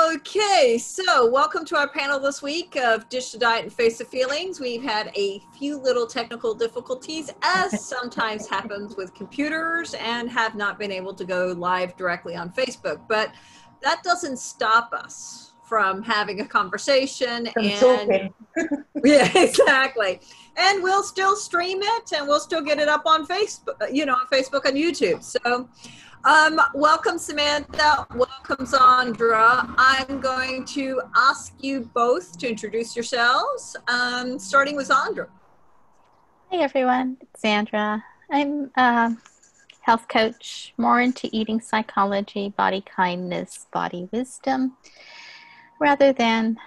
Okay, so welcome to our panel this week of Dish the Diet and Face the Feelings. We've had a few little technical difficulties, as sometimes happens with computers, and have not been able to go live directly on Facebook. But that doesn't stop us from having a conversation From talking. Yeah, exactly. And we'll still stream it, and we'll still get it up on Facebook, on Facebook and YouTube. So welcome Samantha, welcome Sandra. I'm going to ask you both to introduce yourselves, starting with Sandra. Hi everyone, it's Sandra. I'm a health coach, more into eating psychology, body kindness, body wisdom, rather than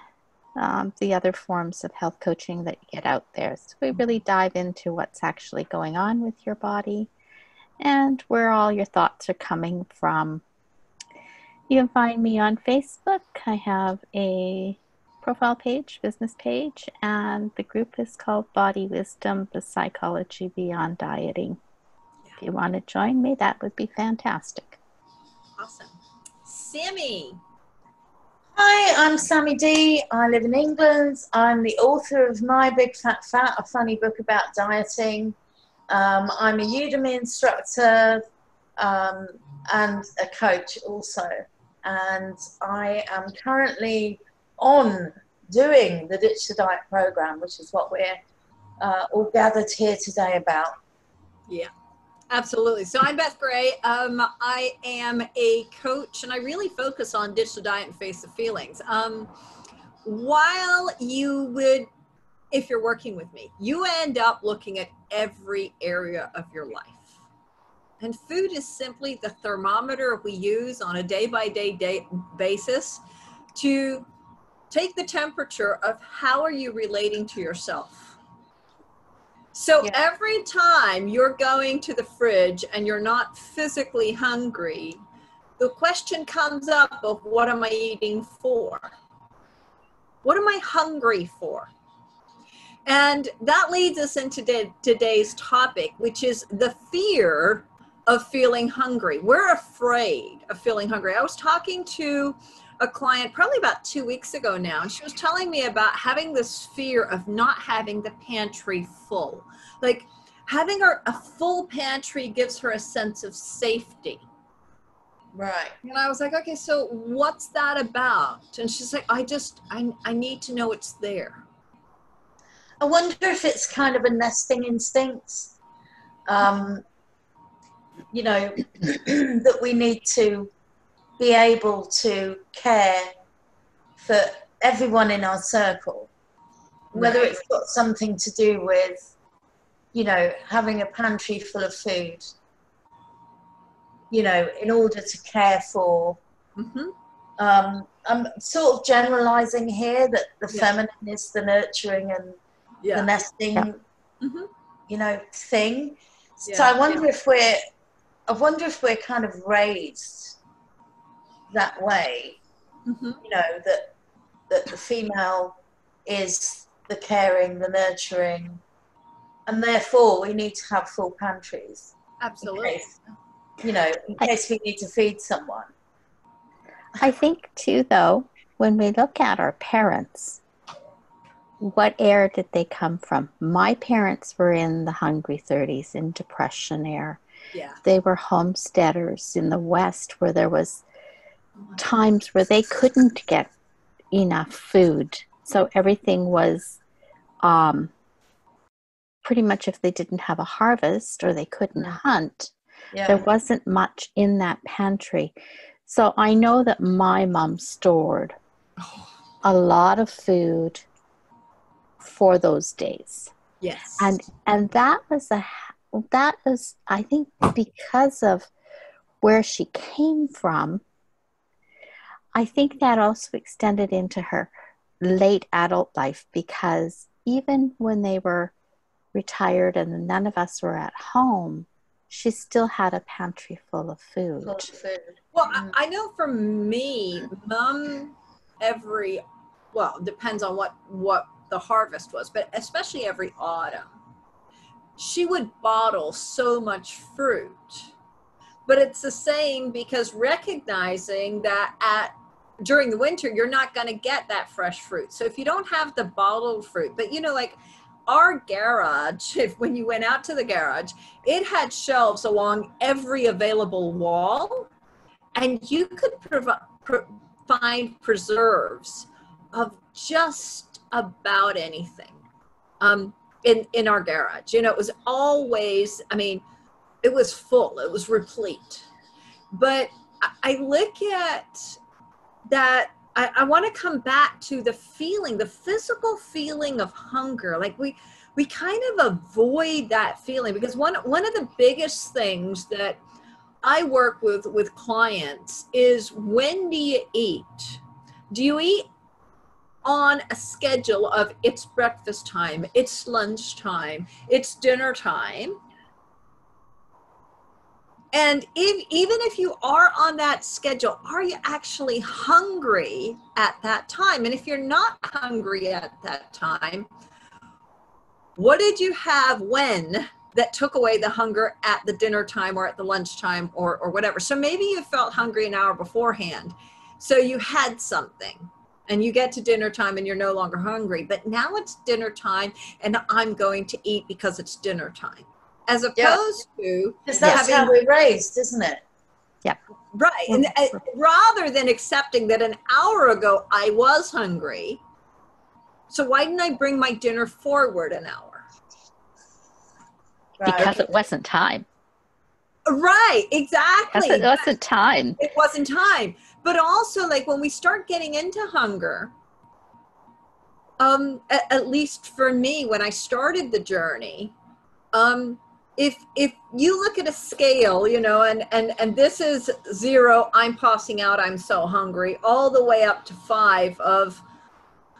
the other forms of health coaching that you get out there. So we really dive into what's actually going on with your body and where all your thoughts are coming from. You can find me on Facebook. I have a profile page, business page, and the group is called Body Wisdom, the Psychology Beyond Dieting. If you want to join me, that would be fantastic. Awesome. Sammy. Hi, I'm Sammy D. I live in England. I'm the author of My Big Fat Fat, a funny book about dieting. I'm a Udemy instructor and a coach also. And I am currently on doing the Ditch the Diet program, which is what we're all gathered here today about. Yeah, absolutely. So I'm Beth Gray. I am a coach, and I really focus on Ditch the Diet and Face the Feelings. While you would, if you're working with me, you end up looking at every area of your life. And food is simply the thermometer we use on a day-by-day basis to take the temperature of how are you relating to yourself. So every time you're going to the fridge and you're not physically hungry, the question comes up of what am I eating for? What am I hungry for? And that leads us into today's topic, which is the fear of feeling hungry. We're afraid of feeling hungry. I was talking to a client probably about 2 weeks ago now, and she was telling me about having this fear of not having the pantry full. Like having a full pantry gives her a sense of safety. Right. And I was like, okay, so what's that about? And she's like, I need to know it's there. I wonder if it's kind of a nesting instinct, that we need to be able to care for everyone in our circle, whether it's got something to do with, having a pantry full of food, in order to care for. I'm sort of generalizing here that the feminine is the nurturing and the nesting, thing. So I wonder if we're kind of raised that way, that the female is the caring, the nurturing, and therefore we need to have full pantries. Absolutely. In case we need to feed someone. I think too, though, when we look at our parents, what era did they come from? My parents were in the hungry 30s, in Depression era. Yeah. They were homesteaders in the West, where there was times where they couldn't get enough food. So everything was pretty much, if they didn't have a harvest or they couldn't hunt, there wasn't much in that pantry. So I know that my mom stored a lot of food for those days. Yes. And that was I think, because of where she came from, I think that also extended into her late adult life, because even when they were retired and none of us were at home, she still had a pantry full of food. Well, I know for me, Mom, depends on what the harvest was, but especially every autumn, she would bottle so much fruit. But it's the same, because recognizing that at during the winter, you're not going to get that fresh fruit. So if you don't have the bottled fruit, but you know, like our garage, when you went out to the garage, it had shelves along every available wall, and you could find preserves of just about anything in our garage. You know, it was always, I mean, it was full, it was replete. But I look at that, I want to come back to the feeling, the physical feeling of hunger. Like we kind of avoid that feeling, because one of the biggest things that I work with clients is, when do you eat? Do you eat on a schedule of it's breakfast time, it's lunch time, it's dinner time? And even if you are on that schedule, are you actually hungry at that time? And if you're not hungry at that time, what did you have when that took away the hunger at the dinner time or at the lunch time or whatever? So maybe you felt hungry an hour beforehand, so you had something, and you get to dinner time and you're no longer hungry. But now it's dinner time and I'm going to eat because it's dinner time. As opposed to, because that's how we're raised, isn't it? Yeah. Right. And rather than accepting that an hour ago I was hungry, so why didn't I bring my dinner forward an hour? Right. Because it wasn't time. Right, exactly. It wasn't time. It wasn't time. But also, like, when we start getting into hunger, at least for me, when I started the journey, if you look at a scale, you know, and this is 0, I'm passing out, I'm so hungry, all the way up to 5 of,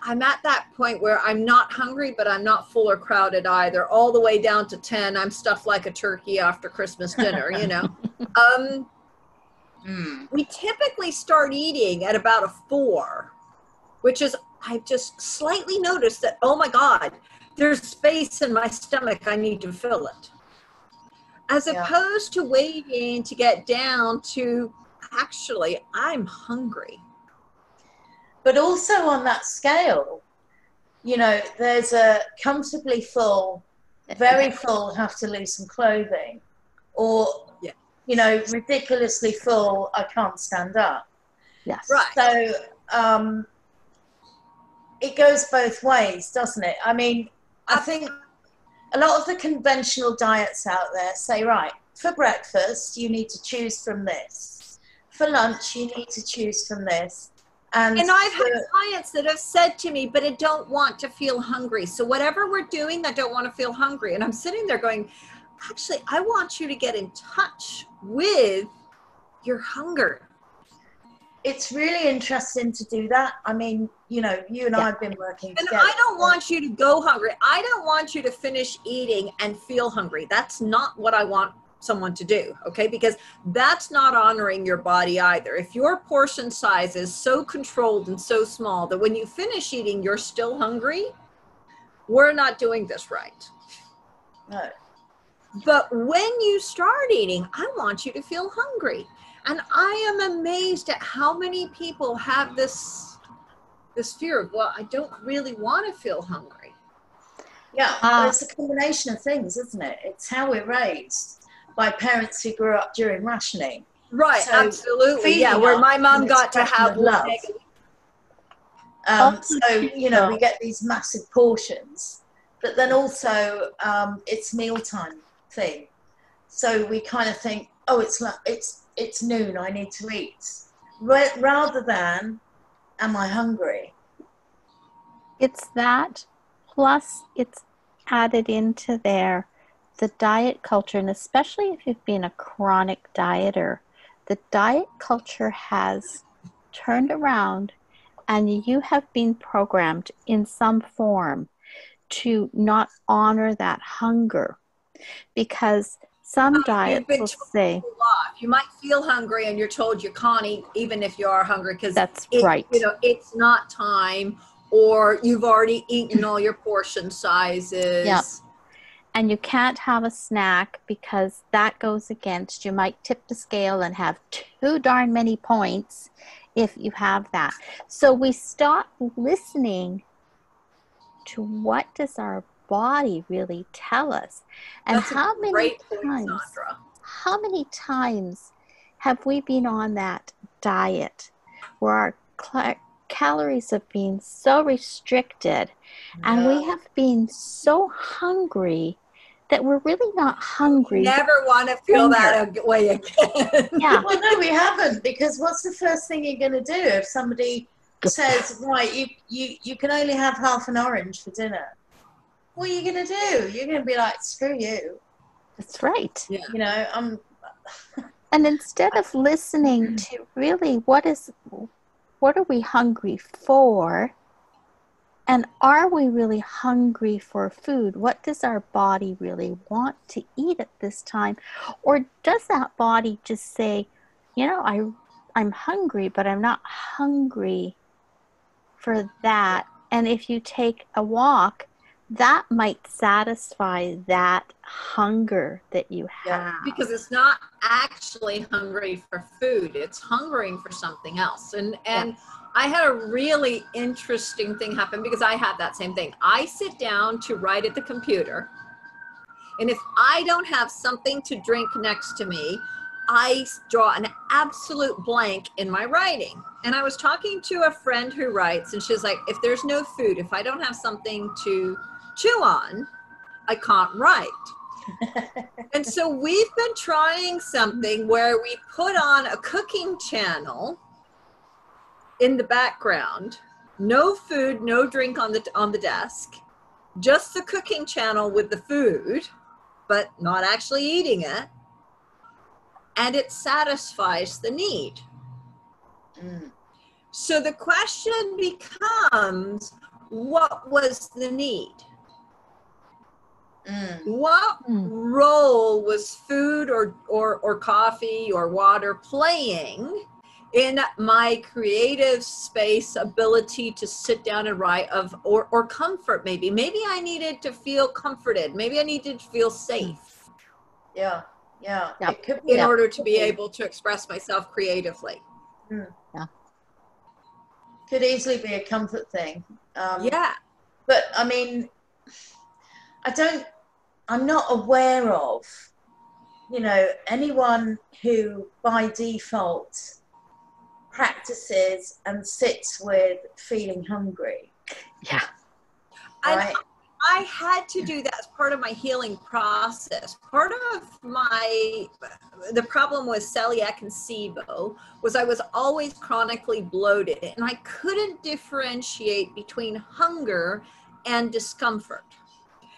I'm at that point where I'm not hungry, but I'm not full or crowded either, all the way down to 10, I'm stuffed like a turkey after Christmas dinner, you know. We typically start eating at about a 4, which is, I've just slightly noticed that, oh my God, there's space in my stomach, I need to fill it. As opposed to waiting to get down to, actually, I'm hungry. But also on that scale, you know, there's a comfortably full, very full, have to lose some clothing, or, you know, ridiculously full, I can't stand up. Yes. Right. So it goes both ways, doesn't it? I mean, I think a lot of the conventional diets out there say, right, for breakfast, you need to choose from this. For lunch, you need to choose from this. And I've had clients that have said to me, but I don't want to feel hungry. So whatever we're doing, I don't want to feel hungry. And I'm sitting there going, actually, I want you to get in touch with your hunger. It's really interesting to do that. I mean, you know, you and I have been working together. And I don't want you to go hungry. I don't want you to finish eating and feel hungry. That's not what I want someone to do, okay? Because that's not honoring your body either. If your portion size is so controlled and so small that when you finish eating, you're still hungry, we're not doing this right. No. But when you start eating, I want you to feel hungry. And I am amazed at how many people have this fear of, well, I don't really want to feel hungry. Yeah, it's a combination of things, isn't it? It's how we're raised by parents who grew up during rationing. Right, so absolutely. Yeah, where my mom got to have love. So, you know, we get these massive portions, but then also it's mealtime thing. So we kind of think, oh, it's noon, I need to eat. Rather than, am I hungry? It's that, plus it's added into there the diet culture, and especially if you've been a chronic dieter, the diet culture has turned around and you have been programmed in some form to not honor that hunger, because some diets will say you might feel hungry and you're told you can't eat even if you are hungry because that's right. You know, it's not time, or you've already eaten all your portion sizes. Yep. And you can't have a snack because that goes against, you might tip the scale and have too darn many points if you have that. So we stop listening to what does our body really tell us. And That's a great point, Sandra. how many times have we been on that diet where our calories have been so restricted and we have been so hungry that we're really not hungry. We never want to feel that way again. Yeah. Well, no, we haven't, because what's the first thing you're going to do if somebody says, right, you can only have half an orange for dinner? What are you going to do? You're going to be like, screw you. That's right. Yeah. You know, and instead of listening to really what are we hungry for? And are we really hungry for food? What does our body really want to eat at this time? Or does that body just say, you know, I'm hungry, but I'm not hungry for that. And if you take a walk, that might satisfy that hunger that you have. Because it's not actually hungry for food. It's hungering for something else. And I had a really interesting thing happen because I had that same thing. I sit down to write at the computer, and if I don't have something to drink next to me, I draw an absolute blank in my writing. And I was talking to a friend who writes, and she's like, if there's no food, if I don't have something to chew on, I can't write. And so we've been trying something where we put on a cooking channel in the background, no food, no drink on the desk, just the cooking channel with the food, but not actually eating it. And it satisfies the need. So the question becomes, what was the need? What role was food or coffee or water playing in my creative space ability to sit down and write or comfort? Maybe I needed to feel comforted. Maybe I needed to feel safe. Yeah. Yep. It could be in order to be able to express myself creatively. Yeah. Could easily be a comfort thing. But I mean, I'm not aware of, you know, anyone who by default practices and sits with feeling hungry. Yeah. Right? I had to do that as part of my healing process. Part of the problem with celiac and SIBO was I was always chronically bloated, and I couldn't differentiate between hunger and discomfort.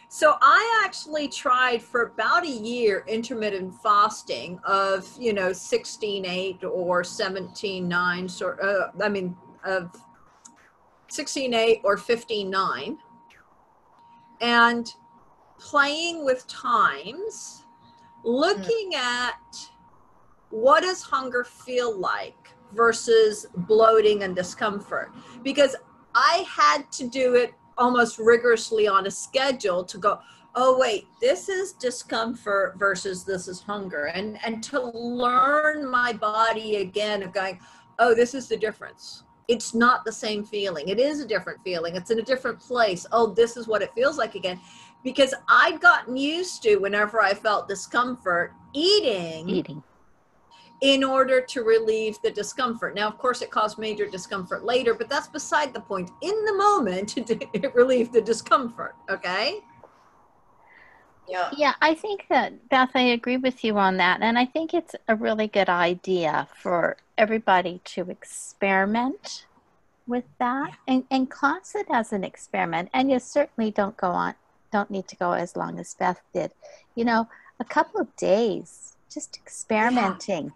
So I actually tried for about a year intermittent fasting of, 16-8 or 17-9, of 16-8 or 15-9. And playing with times, looking at what does hunger feel like versus bloating and discomfort. Because I had to do it almost rigorously on a schedule to go, oh wait, this is discomfort versus this is hunger. And to learn my body again of going, oh, this is the difference. It's not the same feeling. It is a different feeling. It's in a different place. Oh, this is what it feels like again. Because I'd gotten used to, whenever I felt discomfort, eating in order to relieve the discomfort. Now, of course, it caused major discomfort later, but that's beside the point. In the moment, it relieved the discomfort, okay? Yeah, I think that, Beth, I agree with you on that. And I think it's a really good idea for everybody to experiment with that and class it as an experiment. And you certainly don't need to go as long as Beth did. A couple of days, just experimenting,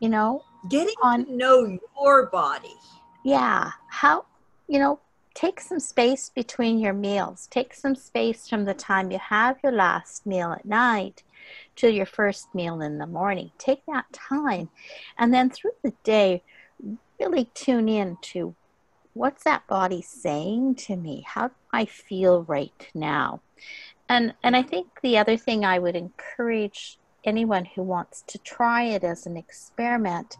Getting to know your body. Yeah. How, take some space between your meals. Take some space from the time you have your last meal at night to your first meal in the morning. Take that time. And then through the day, really tune in to what's that body saying to me? How do I feel right now? And I think the other thing I would encourage anyone who wants to try it as an experiment,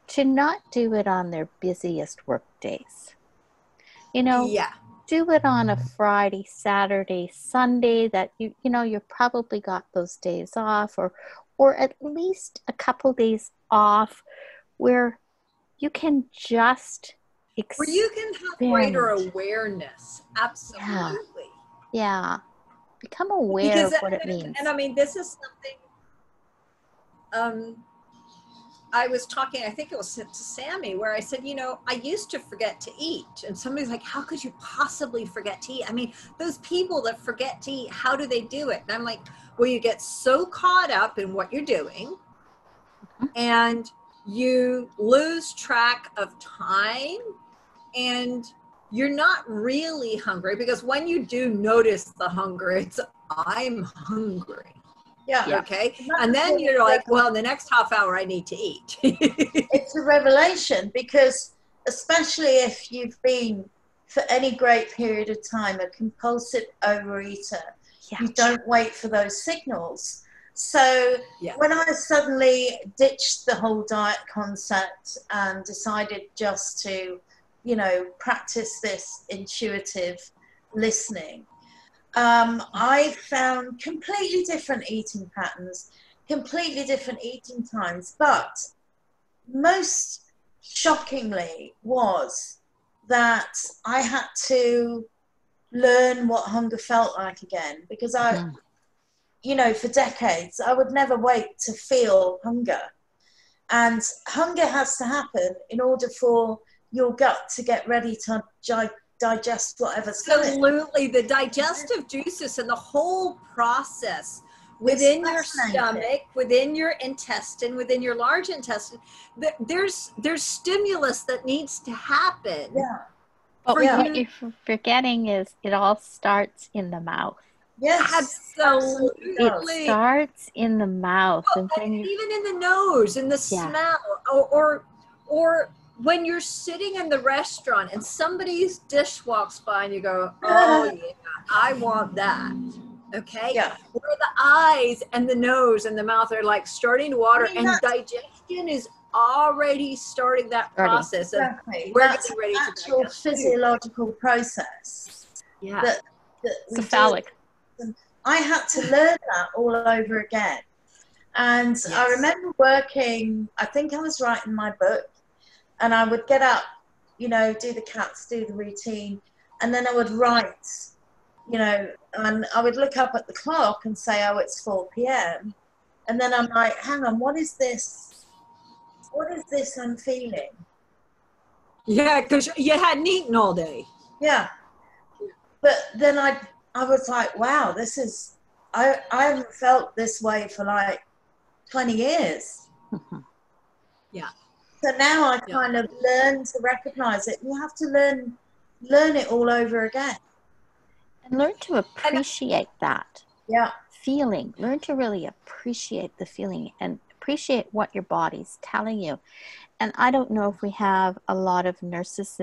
to not do it on their busiest work days. You know, Yeah. do it on a Friday, Saturday, Sunday that you know you probably got those days off, or at least a couple days off where you can just Where you can have greater experiment. awareness. Absolutely. Yeah. Become aware Because, of what it means. and I mean, this is something I was talking, I think it was to Sammy, where I said, you know, I used to forget to eat. And somebody's like, how could you possibly forget to eat? I mean, those people that forget to eat, how do they do it? And I'm like, well, you get so caught up in what you're doing and you lose track of time and you're not really hungry, because when you do notice the hunger, it's I'm hungry. Yeah. Okay. And then you're like, well, the next half hour I need to eat. It's a revelation, because especially if you've been for any great period of time a compulsive overeater, you don't wait for those signals. So when I suddenly ditched the whole diet concept and decided just to, you know, practice this intuitive listening, I found completely different eating patterns, completely different eating times, but most shockingly was that I had to learn what hunger felt like again, because you know, for decades, I would never wait to feel hunger. And hunger has to happen in order for your gut to get ready to digest whatever's coming. Absolutely. The digestive juices and the whole process within your stomach, within your intestine, within your large intestine, there's stimulus that needs to happen. Yeah. But what you're forgetting is it all starts in the mouth. Yes, absolutely. It starts in the mouth, and even in the nose, in the smell, or when you're sitting in the restaurant and somebody's dish walks by and you go, oh yeah, I want that. Okay. Yeah. Where the eyes and the nose and the mouth are like starting to water, and digestion is already starting that process. Exactly. We're That's getting ready an actual physiological process. Yeah. That cephalic. I had to learn that all over again. And I remember working, I think I was writing my book, and I would get up, you know, do the cats, do the routine, and then I would write, you know, and I would look up at the clock and say, oh, it's 4 p.m. And then I'm like, hang on, what is this? What is this I'm feeling? Yeah, because you hadn't eaten all day. Yeah. But then I was like, wow, this is, I haven't felt this way for like 20 years. Yeah. So now I kind of learn to recognize it. You have to learn it all over again. And learn to appreciate that feeling. Learn to really appreciate the feeling and appreciate what your body's telling you. And I don't know if we have a lot of nurses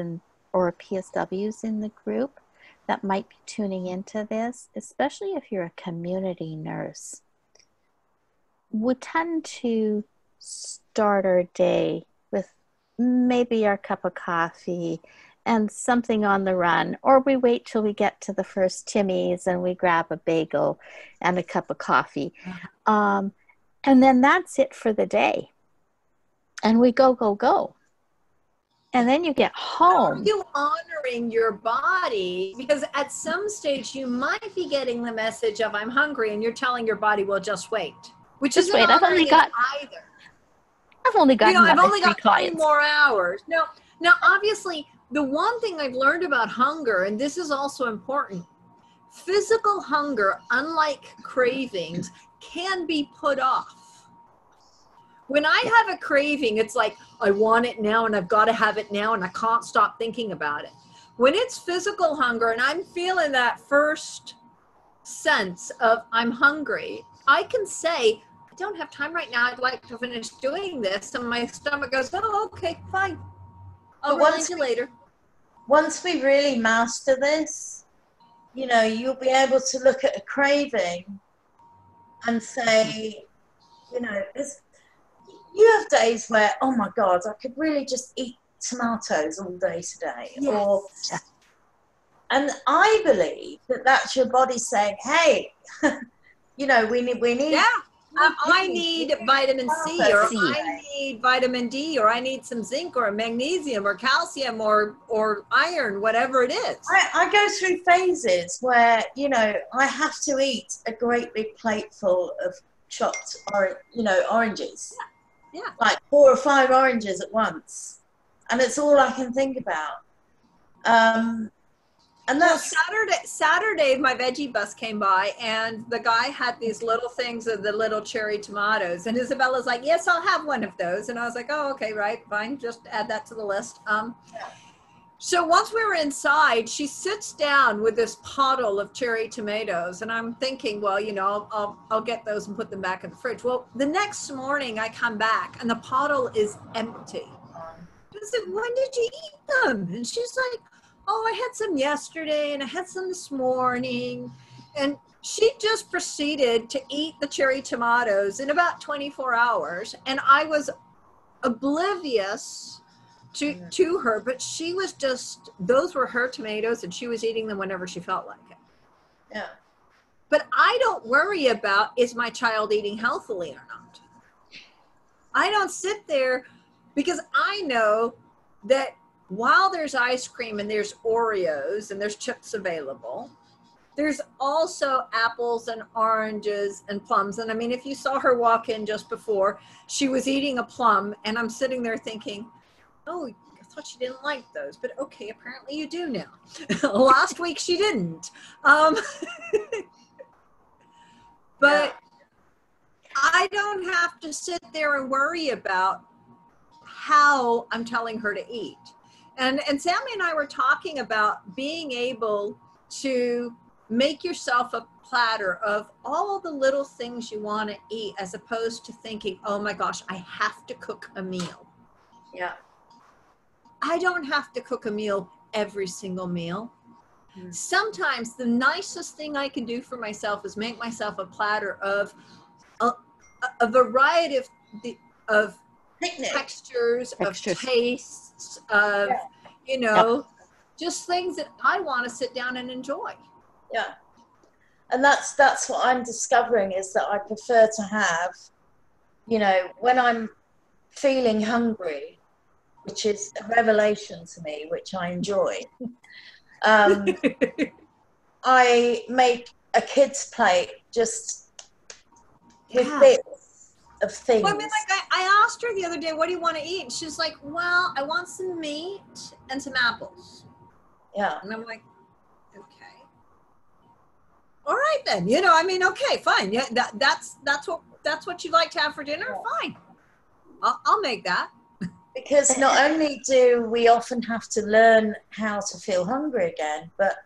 or PSWs in the group that might be tuning into this, especially if you're a community nurse. We tend to start our day with maybe our cup of coffee and something on the run, or we wait till we get to the first Timmy's and we grab a bagel and a cup of coffee. And then that's it for the day. And we go, go, go. And then you get home. How are you honoring your body? Because at some stage you might be getting the message of I'm hungry, and you're telling your body, well, just wait. Which is I've only got either. I've only got I've only got 3 more hours. Now obviously the one thing I've learned about hunger, and this is also important, physical hunger, unlike cravings, can be put off. When I have a craving, it's like, I want it now and I've got to have it now and I can't stop thinking about it. When it's physical hunger and I'm feeling that first sense of I'm hungry, I can say, I don't have time right now. I'd like to finish doing this. And my stomach goes, oh, okay, fine. I'll remind you later. Once we really master this, you know, you'll be able to look at a craving and say, you know, you have days where, oh my God, I could really just eat tomatoes all day today. Yes. And I believe that that's your body saying, hey, you know, we need. Yeah. I need vitamin C, or I need vitamin D, or I need some zinc or magnesium or calcium or iron, whatever it is. I go through phases where, you know, I have to eat a great big plateful of chopped, oranges. Yeah. Like 4 or 5 oranges at once. And it's all I can think about. And that's Saturday, my veggie bus came by, and the guy had these little things of the little cherry tomatoes, and Isabella's like, yes, I'll have one of those. And I was like, oh, okay, right, fine, just add that to the list. So once we were inside, she sits down with this pottle of cherry tomatoes, and I'm thinking, well, you know, I'll get those and put them back in the fridge. Well, the next morning I come back and the pottle is empty. I said, when did you eat them? And she's like, oh, I had some yesterday and I had some this morning. And she just proceeded to eat the cherry tomatoes in about 24 hours. And I was oblivious to her, but she was just, those were her tomatoes and she was eating them whenever she felt like it. Yeah. But I don't worry about, is my child eating healthily or not? I don't sit there, because I know that while there's ice cream and there's Oreos and there's chips available, there's also apples and oranges and plums. And I mean, if you saw her walk in just before, she was eating a plum, and I'm sitting there thinking, oh, I thought she didn't like those, but okay, apparently you do now. Last week she didn't. But I don't have to sit there and worry about how I'm telling her to eat. And Sammy and I were talking about being able to make yourself a platter of all the little things you want to eat, as opposed to thinking, oh my gosh, I have to cook a meal. Yeah. I don't have to cook a meal every single meal. Sometimes the nicest thing I can do for myself is make myself a platter of a variety of textures, of tastes, of, you know, just things that I want to sit down and enjoy. Yeah. And that's what I'm discovering, is that I prefer to have, you know, when I'm feeling hungry, which is a revelation to me, which I enjoy, I make a kid's plate just with bits of things. Well, I mean, like I asked her the other day, what do you want to eat? And she's like, well, I want some meat and some apples. Yeah. And I'm like, okay. All right then. You know, I mean, okay, fine. Yeah, that's what you like to have for dinner? Fine. I'll make that. Because not only do we often have to learn how to feel hungry again, but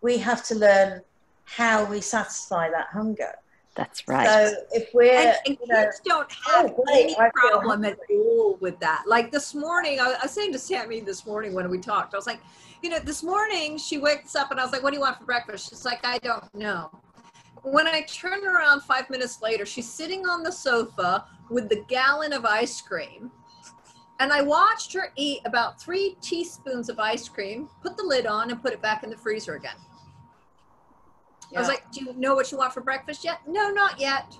we have to learn how we satisfy that hunger. That's right. So if we're, and kids don't have any problem at all with that. Like this morning, I was saying to Sammy this morning when we talked, I was like, you know, this morning she wakes up and I was like, what do you want for breakfast? She's like, I don't know. When I turn around 5 minutes later, she's sitting on the sofa with the gallon of ice cream. And I watched her eat about 3 teaspoons of ice cream, put the lid on, and put it back in the freezer again. Yeah. I was like, do you know what you want for breakfast yet? No, not yet.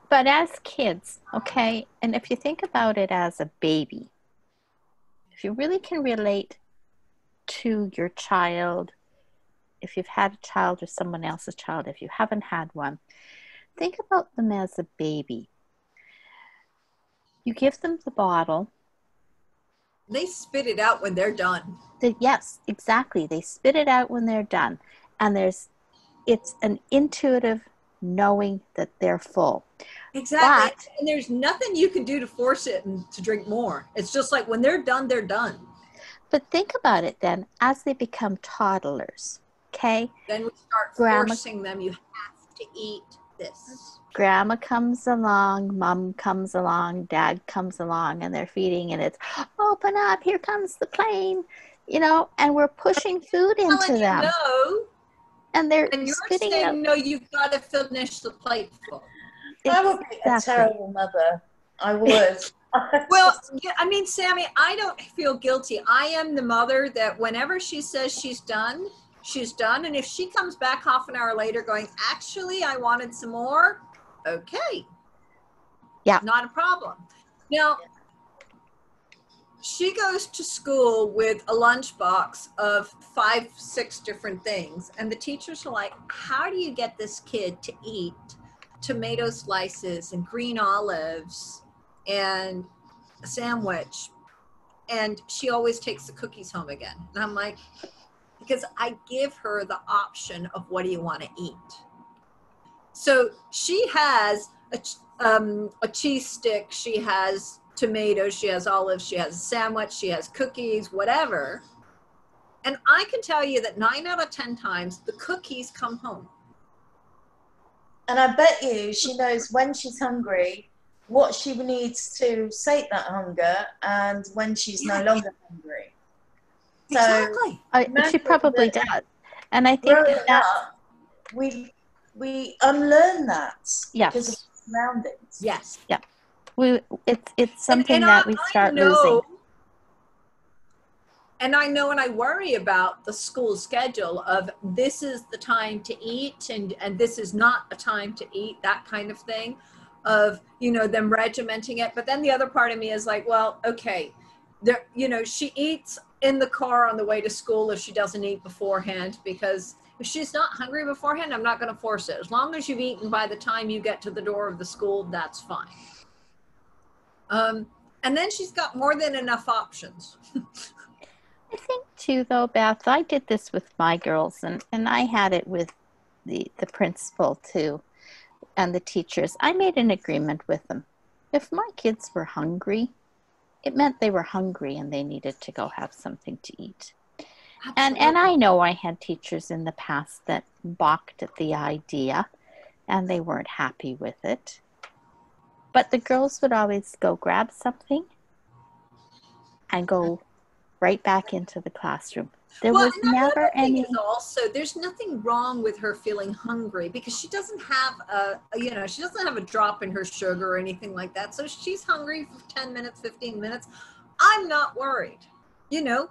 But as kids, okay, and if you think about it as a baby, if you really can relate to your child, if you've had a child or someone else's child, if you haven't had one, think about them as a baby. You give them the bottle. They spit it out when they're done. Yes, exactly. They spit it out when they're done. And it's an intuitive knowing that they're full. Exactly. But, and there's nothing you can do to force it and to drink more. It's just like when they're done, they're done. But think about it then, as they become toddlers, okay? Then we start forcing them, you have to eat this. Grandma comes along, mom comes along, dad comes along, and they're feeding, and it's, open up, here comes the plane, you know, and we're pushing food into them. No. And they're and you're spitting saying, out. no, you've got to finish the plate full. I would be a terrible mother. I would. Well, yeah, I mean, Sammy, I don't feel guilty. I am the mother that whenever she says she's done, she's done. And if she comes back half an hour later going, actually, I wanted some more, okay. Yeah. Not a problem. Now, she goes to school with a lunchbox of 5, 6 different things. And the teachers are like, how do you get this kid to eat tomato slices and green olives and a sandwich? And she always takes the cookies home again. And I'm like, because I give her the option of what do you want to eat. So she has a cheese stick, she has tomatoes, she has olives, she has a sandwich, she has cookies, whatever. And I can tell you that 9 out of 10 times the cookies come home. And I bet you she knows when she's hungry, what she needs to sate that hunger, and when she's no longer hungry. So Exactly. She probably does. And I think growing that up, we unlearn that because of surroundings. Yes. Yeah. It's something that we start losing. And I know, and I worry about the school schedule of this is the time to eat and this is not a time to eat, that kind of thing, of, you know, them regimenting it. But then the other part of me is like, well, okay, there, you know, she eats in the car on the way to school if she doesn't eat beforehand, because if she's not hungry beforehand, I'm not going to force it. As long as you've eaten by the time you get to the door of the school, that's fine. And then she's got more than enough options. I think too, though, Beth, I did this with my girls, and I had it with the principal too, and the teachers. I made an agreement with them. If my kids were hungry, it meant they were hungry and they needed to go have something to eat. And I know I had teachers in the past that balked at the idea and they weren't happy with it. But the girls would always go grab something and go right back into the classroom. There was never any. Also, there's nothing wrong with her feeling hungry because she doesn't have she doesn't have a drop in her sugar or anything like that. So she's hungry for 10 minutes, 15 minutes. I'm not worried, you know.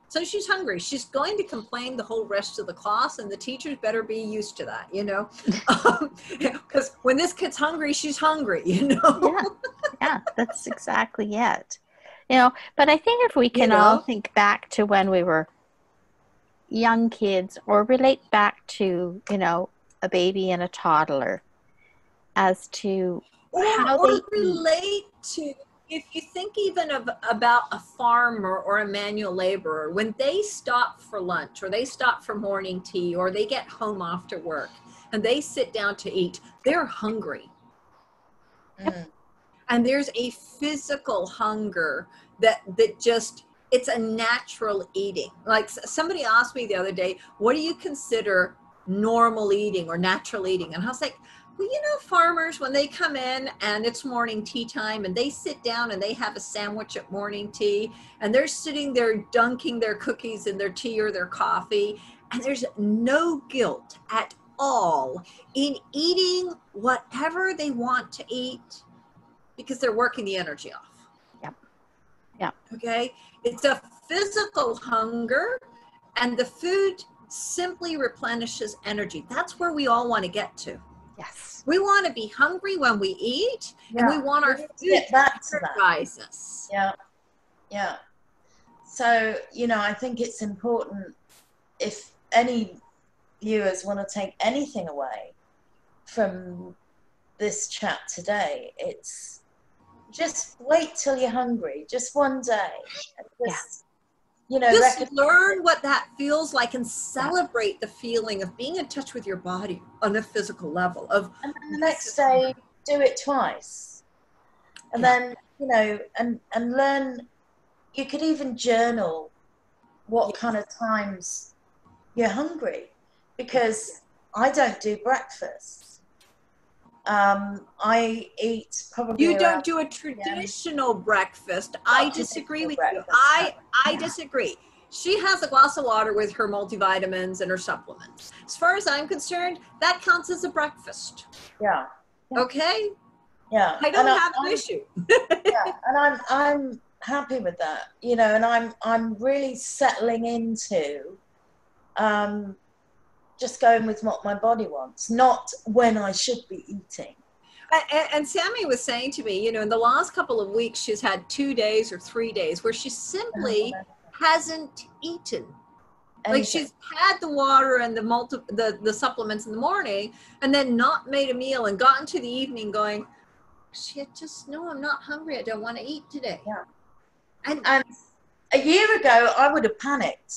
So she's hungry. She's going to complain the whole rest of the class, and the teachers better be used to that, you know, because when this kid's hungry, she's hungry, you know. Yeah, that's exactly it. You know, but I think if we can all think back to when we were young kids, or relate back to, you know, a baby and a toddler, as to how they relate to, if you think even about a farmer or a manual laborer, when they stop for lunch or they stop for morning tea or they get home after work and they sit down to eat, they're hungry. Mm. And there's a physical hunger that just, it's a natural eating. Like somebody asked me the other day, what do you consider normal eating or natural eating? And I was like, well, you know, farmers, when they come in and it's morning tea time and they sit down and they have a sandwich at morning tea and they're sitting there dunking their cookies in their tea or their coffee, and there's no guilt at all in eating whatever they want to eat because they're working the energy off. Yeah. Okay. It's a physical hunger, and the food simply replenishes energy. That's where we all want to get to. Yes. We want to be hungry when we eat, and we want our food to energize us. Yeah. Yeah. So, you know, I think it's important, if any viewers want to take anything away from this chat today, it's just wait till you're hungry, just one day. Just, you know, just learn what that feels like and celebrate the feeling of being in touch with your body on a physical level. And then the next day, do it twice. And then, you know, and learn. You could even journal what kind of times you're hungry, because I don't do breakfast. I eat probably. You don't do a traditional breakfast. I disagree with you. I disagree. She has a glass of water with her multivitamins and her supplements. As far as I'm concerned, that counts as a breakfast. Yeah. Okay. Yeah. I don't have an issue. Yeah, and I'm happy with that, you know, and I'm really settling into just going with what my body wants, not when I should be eating. And Sammy was saying to me, you know, in the last couple of weeks, she's had 2 days or 3 days where she simply hasn't eaten. Like she's had the water and the supplements in the morning, and then not made a meal and gotten to the evening going, shit, just no, I'm not hungry. I don't want to eat today. Yeah. And a year ago, I would have panicked.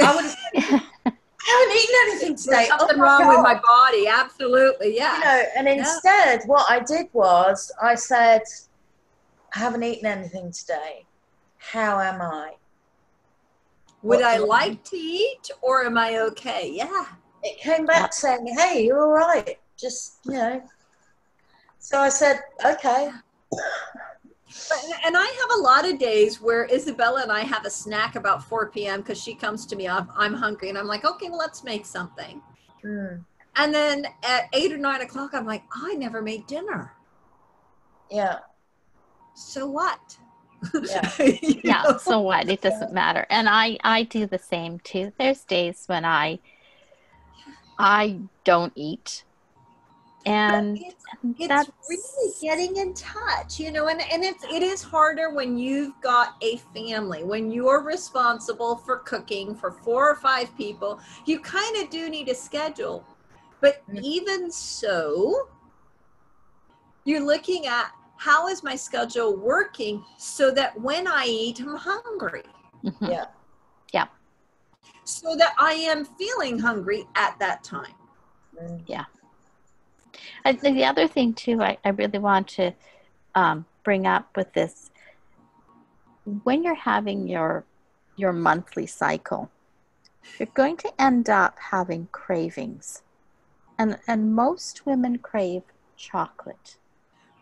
I would have said, I haven't eaten anything today. There's something wrong with my body. Absolutely, yeah. You know, and instead, what I did was I said, I haven't eaten anything today. How am I? Would I like to eat, or am I okay? Yeah. It came back saying, hey, you're all right. Just, you know. So I said, okay. And I have a lot of days where Isabella and I have a snack about 4 p.m. because she comes to me, I'm hungry. And I'm like, okay, well, let's make something. And then at 8 or 9 o'clock, I'm like, I never made dinner. Yeah. So what? Yeah. Yeah, so what? It doesn't matter. And I do the same too. There's days when I don't eat. And it's really getting in touch, you know, and it is harder when you've got a family, when you're responsible for cooking for 4 or 5 people. You kind of do need a schedule, but even so, you're looking at how is my schedule working so that when I eat, I'm hungry. Yeah. Yeah. So that I am feeling hungry at that time. Yeah. I think the other thing too, I really want to bring up with this, when you're having your monthly cycle, you're going to end up having cravings, and most women crave chocolate.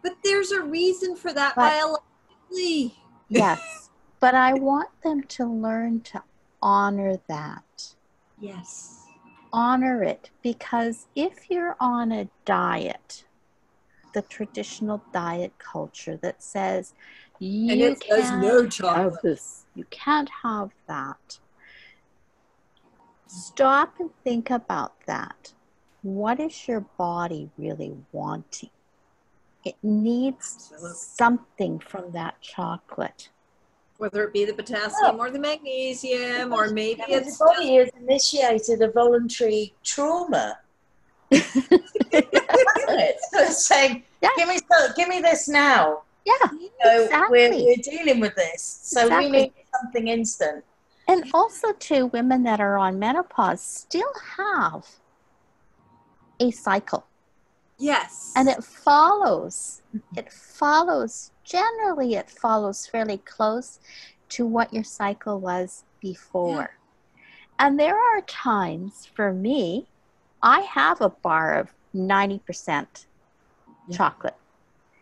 But there's a reason for that biologically. Yes, but I want them to learn to honor that. Yes. Honor it, because if you're on a diet, the traditional diet culture that says you can't have this, you can't have that, stop and think about that. What is your body really wanting? It needs something from that chocolate. Whether it be the potassium or the magnesium, or maybe it's the body has initiated a voluntary trauma. So it's saying, give me this now. Yeah, so exactly. We're dealing with this, so we need something instant. And also, too, women that are on menopause still have a cycle. Yes. And it follows. Generally, it follows fairly close to what your cycle was before. Yeah. And there are times for me, I have a bar of 90% chocolate.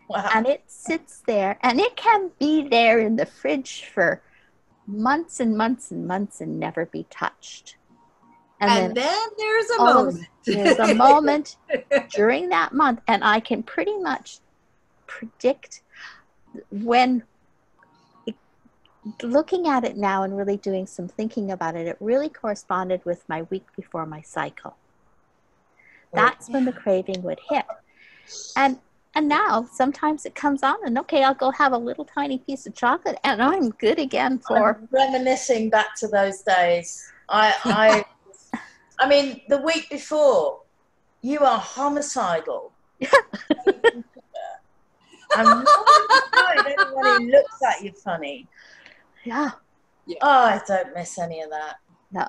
Wow. And it sits there, and it can be there in the fridge for months and months and months and never be touched. And then there's a moment. There's a moment during that month, and I can pretty much predict when, looking at it now and really doing some thinking about it, it really corresponded with my week before my cycle. That's when the craving would hit. And now sometimes it comes on, and okay, I'll go have a little tiny piece of chocolate and I'm good again for... I'm reminiscing back to those days. I mean, the week before, you are homicidal. I'm not anyone who looks at you funny. Yeah. Oh, I don't miss any of that. No.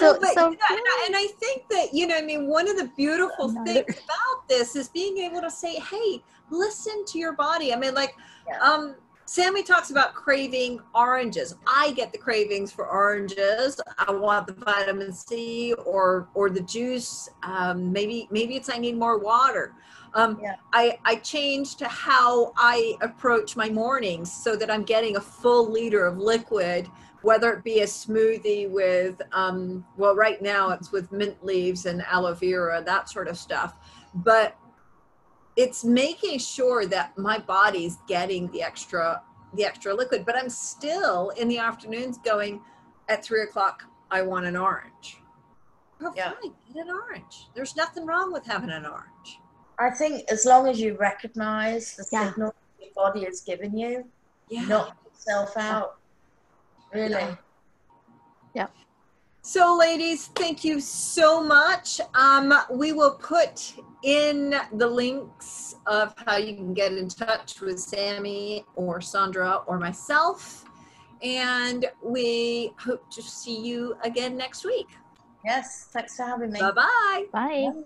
And I think that, you know, I mean, one of the beautiful things about this is being able to say, hey, listen to your body. I mean, like, Sammy talks about craving oranges. I get the cravings for oranges. I want the vitamin C or the juice. Maybe it's I need more water. I changed to how I approach my mornings so that I'm getting a full liter of liquid, whether it be a smoothie with, well, right now it's with mint leaves and aloe vera, that sort of stuff. But it's making sure that my body's getting the extra liquid, but I'm still in the afternoons going at 3 o'clock, I want an orange. Oh, Yeah. fine, get an orange. There's nothing wrong with having an orange. I think as long as you recognize the Yeah. signal your body has given you, Yeah. knock yourself out. Really. Yeah. Yep. So ladies, thank you so much. We will put in the links of how you can get in touch with Sammy or Sandra or myself. And we hope to see you again next week. Yes. Thanks for having me. Bye-bye. Bye. Bye.